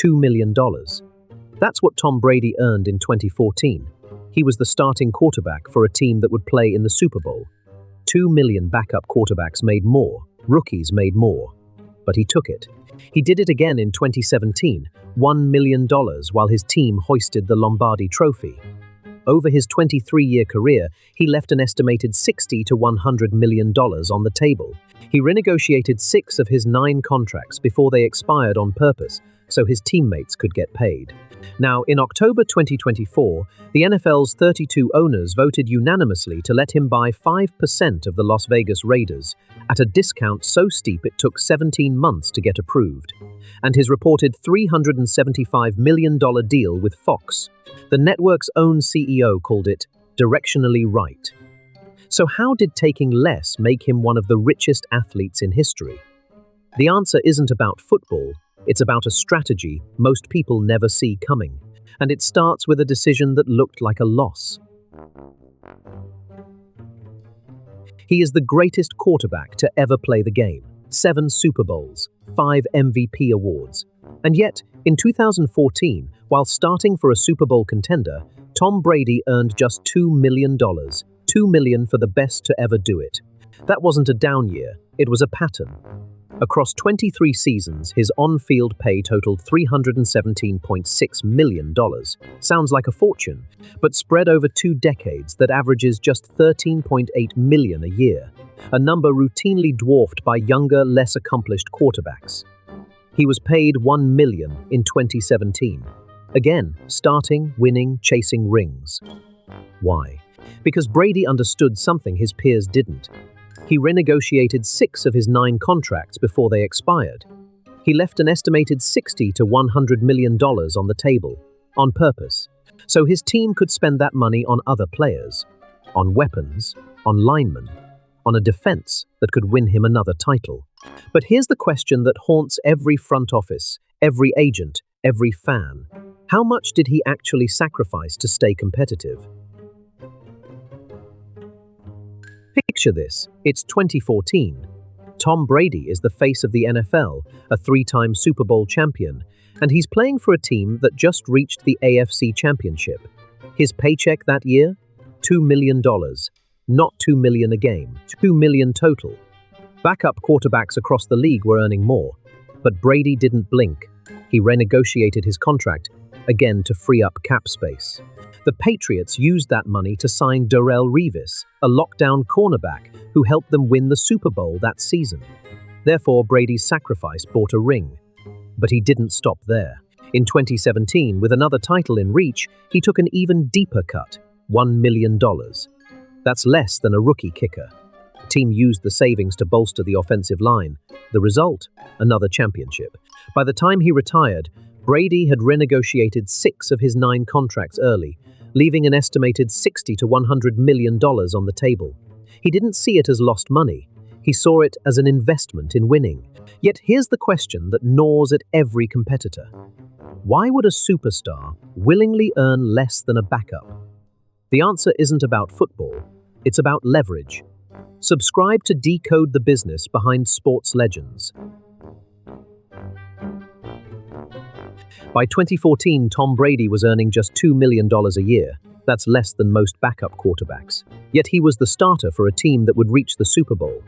$2 million. That's what Tom Brady earned in 2014. He was the starting quarterback for a team that would play in the Super Bowl. 2 million backup quarterbacks made more, rookies made more. But he took it. He did it again in 2017, $1 million while his team hoisted the Lombardi Trophy. Over his 23-year career, he left an estimated $60 to $100 million on the table. He renegotiated 6 of his 9 contracts before they expired on purpose, so his teammates could get paid. Now, in October 2024, the NFL's 32 owners voted unanimously to let him buy 5% of the Las Vegas Raiders, at a discount so steep it took 17 months to get approved. And his reported $375 million deal with Fox. The network's own CEO called it directionally right. So how did taking less make him one of the richest athletes in history? The answer isn't about football. It's about a strategy most people never see coming, and it starts with a decision that looked like a loss. He is the greatest quarterback to ever play the game. 7 Super Bowls, 5 MVP awards. And yet, in 2014, while starting for a Super Bowl contender, Tom Brady earned just $2 million. $2 million for the best to ever do it. That wasn't a down year, it was a pattern. Across 23 seasons, his on-field pay totaled $317.6 million. Sounds like a fortune, but spread over 2 decades that averages just $13.8 million a year, a number routinely dwarfed by younger, less accomplished quarterbacks. He was paid $1 million in 2017. Again, starting, winning, chasing rings. Why? Because Brady understood something his peers didn't. He renegotiated 6 of his 9 contracts before they expired. He left an estimated $60 to $100 million on the table, on purpose, so his team could spend that money on other players, on weapons, on linemen, on a defense that could win him another title. But here's the question that haunts every front office, every agent, every fan. How much did he actually sacrifice to stay competitive? Picture this, it's 2014. Tom Brady is the face of the NFL, a 3-time Super Bowl champion, and he's playing for a team that just reached the AFC Championship. His paycheck that year? $2 million. Not $2 million a game, $2 million total. Backup quarterbacks across the league were earning more, but Brady didn't blink. He renegotiated his contract, again to free up cap space. The Patriots used that money to sign Darrelle Revis, a lockdown cornerback who helped them win the Super Bowl that season. Therefore, Brady's sacrifice bought a ring. But he didn't stop there. In 2017, with another title in reach, he took an even deeper cut, $1 million. That's less than a rookie kicker. The team used the savings to bolster the offensive line. The result? Another championship. By the time he retired, Brady had renegotiated 6 of his 9 contracts early, leaving an estimated $60 to $100 million on the table. He didn't see it as lost money. He saw it as an investment in winning. Yet here's the question that gnaws at every competitor. Why would a superstar willingly earn less than a backup? The answer isn't about football. It's about leverage. Subscribe to Decode the Business Behind Sports Legends. By 2014, Tom Brady was earning just $2 million a year. That's less than most backup quarterbacks. Yet he was the starter for a team that would reach the Super Bowl.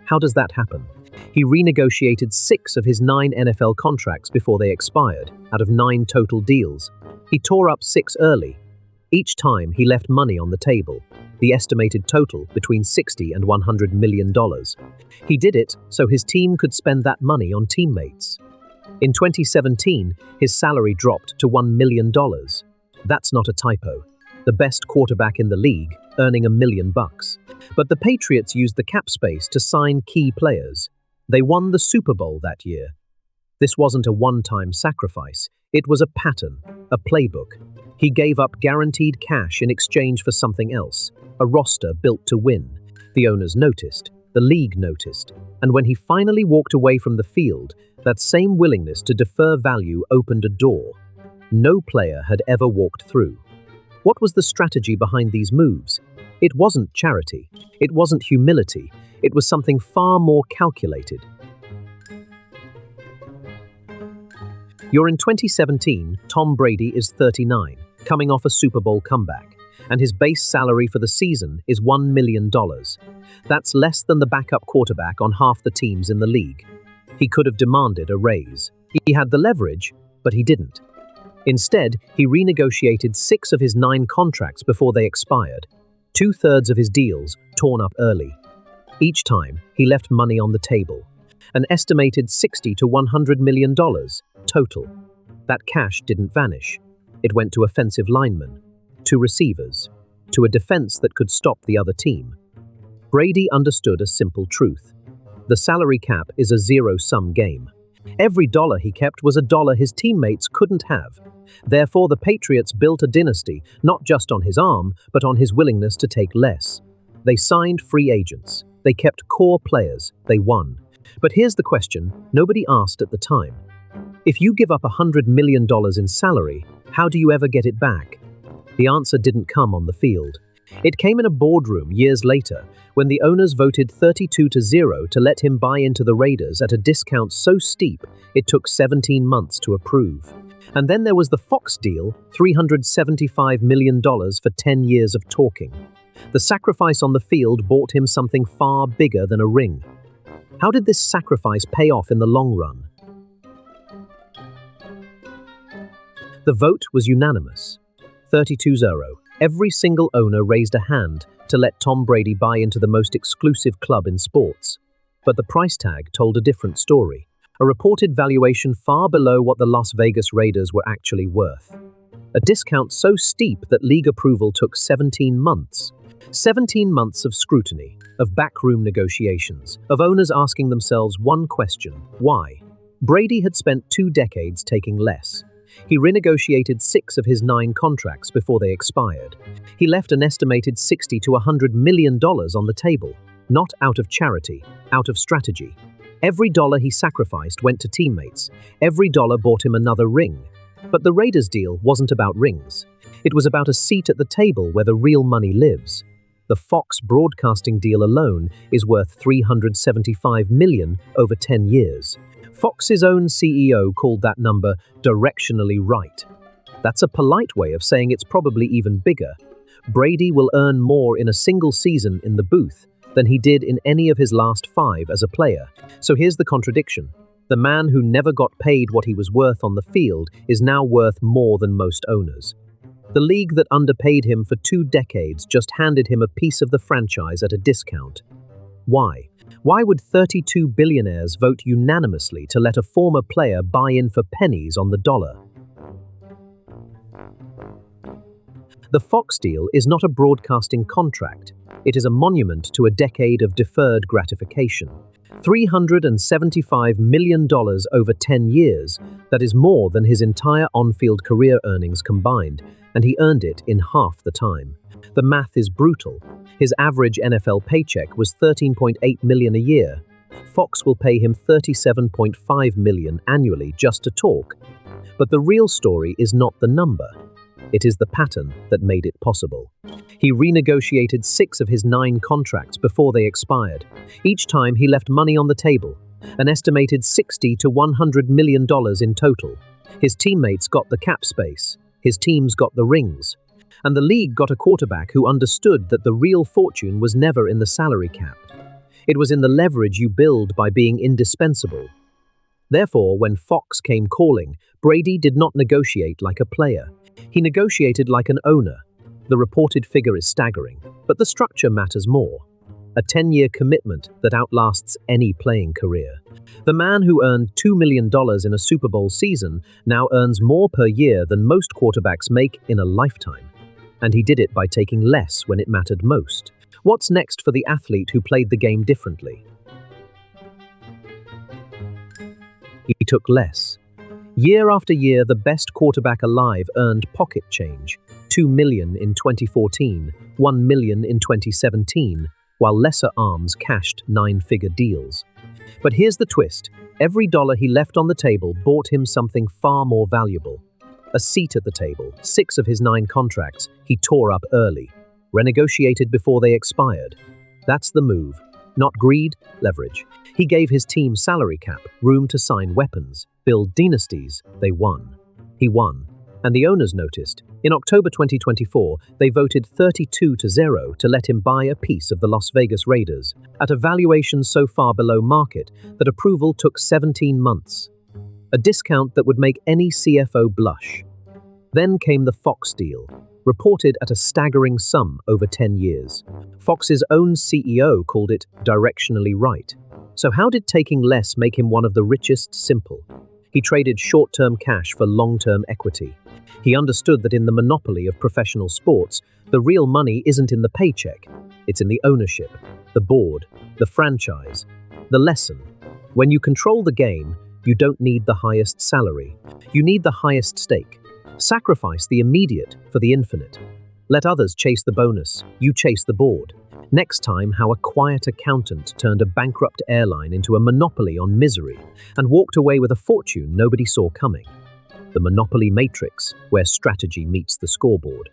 How does that happen? He renegotiated 6 of his 9 NFL contracts before they expired, out of 9 total deals. He tore up 6 early. Each time, he left money on the table, the estimated total between $60 and $100 million. He did it so his team could spend that money on teammates. In 2017, his salary dropped to $1 million. That's not a typo. The best quarterback in the league, earning $1 million. But the Patriots used the cap space to sign key players. They won the Super Bowl that year. This wasn't a one-time sacrifice. It was a pattern, a playbook. He gave up guaranteed cash in exchange for something else, a roster built to win. The owners noticed. The league noticed. And when he finally walked away from the field, that same willingness to defer value opened a door no player had ever walked through. What was the strategy behind these moves? It wasn't charity. It wasn't humility. It was something far more calculated. You're in 2017, Tom Brady is 39, coming off a Super Bowl comeback, and his base salary for the season is $1 million. That's less than the backup quarterback on half the teams in the league. He could have demanded a raise. He had the leverage, but he didn't. Instead, he renegotiated 6 of his 9 contracts before they expired, 2/3 of his deals torn up early. Each time, he left money on the table, an estimated $60 to $100 million total. That cash didn't vanish. It went to offensive linemen, to receivers, to a defense that could stop the other team. Brady understood a simple truth. The salary cap is a zero-sum game. Every dollar he kept was a dollar his teammates couldn't have. Therefore, the Patriots built a dynasty, not just on his arm, but on his willingness to take less. They signed free agents. They kept core players. They won. But here's the question nobody asked at the time. If you give up $100 million in salary, how do you ever get it back? The answer didn't come on the field. It came in a boardroom years later, when the owners voted 32-0 to let him buy into the Raiders at a discount so steep it took 17 months to approve. And then there was the Fox deal, $375 million for 10 years of talking. The sacrifice on the field bought him something far bigger than a ring. How did this sacrifice pay off in the long run? The vote was unanimous. 32-0. Every single owner raised a hand to let Tom Brady buy into the most exclusive club in sports. But the price tag told a different story, a reported valuation far below what the Las Vegas Raiders were actually worth. A discount so steep that league approval took 17 months. 17 months of scrutiny, of backroom negotiations, of owners asking themselves one question: why? Brady had spent 2 decades taking less. He renegotiated 6 of his 9 contracts before they expired. He left an estimated $60 to $100 million on the table, not out of charity, out of strategy. Every dollar he sacrificed went to teammates. Every dollar bought him another ring. But the Raiders deal wasn't about rings. It was about a seat at the table where the real money lives. The Fox broadcasting deal alone is worth $375 million over 10 years. Fox's own CEO called that number directionally right. That's a polite way of saying it's probably even bigger. Brady will earn more in a single season in the booth than he did in any of his last 5 as a player. So here's the contradiction. The man who never got paid what he was worth on the field is now worth more than most owners. The league that underpaid him for 2 decades just handed him a piece of the franchise at a discount. Why? Why would 32 billionaires vote unanimously to let a former player buy in for pennies on the dollar? The Fox deal is not a broadcasting contract. It is a monument to a decade of deferred gratification. $375 million over 10 years, that is more than his entire on-field career earnings combined, and he earned it in half the time. The math is brutal. His average NFL paycheck was $13.8 million a year. Fox will pay him $37.5 million annually just to talk. But the real story is not the number. It is the pattern that made it possible. He renegotiated 6 of his 9 contracts before they expired. Each time he left money on the table, an estimated $60 to $100 million in total. His teammates got the cap space. His teams got the rings. And the league got a quarterback who understood that the real fortune was never in the salary cap. It was in the leverage you build by being indispensable. Therefore, when Fox came calling, Brady did not negotiate like a player. He negotiated like an owner. The reported figure is staggering, but the structure matters more. A 10-year commitment that outlasts any playing career. The man who earned $2 million in a Super Bowl season now earns more per year than most quarterbacks make in a lifetime. And he did it by taking less when it mattered most. What's next for the athlete who played the game differently? He took less. Year after year, the best quarterback alive earned pocket change. $2 million in 2014, $1 million in 2017, while lesser arms cashed 9-figure deals. But here's the twist. Every dollar he left on the table bought him something far more valuable. A seat at the table. 6 of his 9 contracts he tore up early, renegotiated before they expired. That's the move. Not greed, leverage. He gave his team salary cap, room to sign weapons, build dynasties. They won. He won. And the owners noticed. In October 2024, they voted 32-0 to let him buy a piece of the Las Vegas Raiders at a valuation so far below market that approval took 17 months. A discount that would make any CFO blush. Then came the Fox deal, reported at a staggering sum over 10 years. Fox's own CEO called it directionally right. So how did taking less make him one of the richest? Simple. He traded short-term cash for long-term equity. He understood that in the monopoly of professional sports, the real money isn't in the paycheck. It's in the ownership, the board, the franchise. The lesson: when you control the game, you don't need the highest salary. You need the highest stake. Sacrifice the immediate for the infinite. Let others chase the bonus. You chase the board. Next time, how a quiet accountant turned a bankrupt airline into a monopoly on misery and walked away with a fortune nobody saw coming. The Monopoly Matrix, where strategy meets the scoreboard.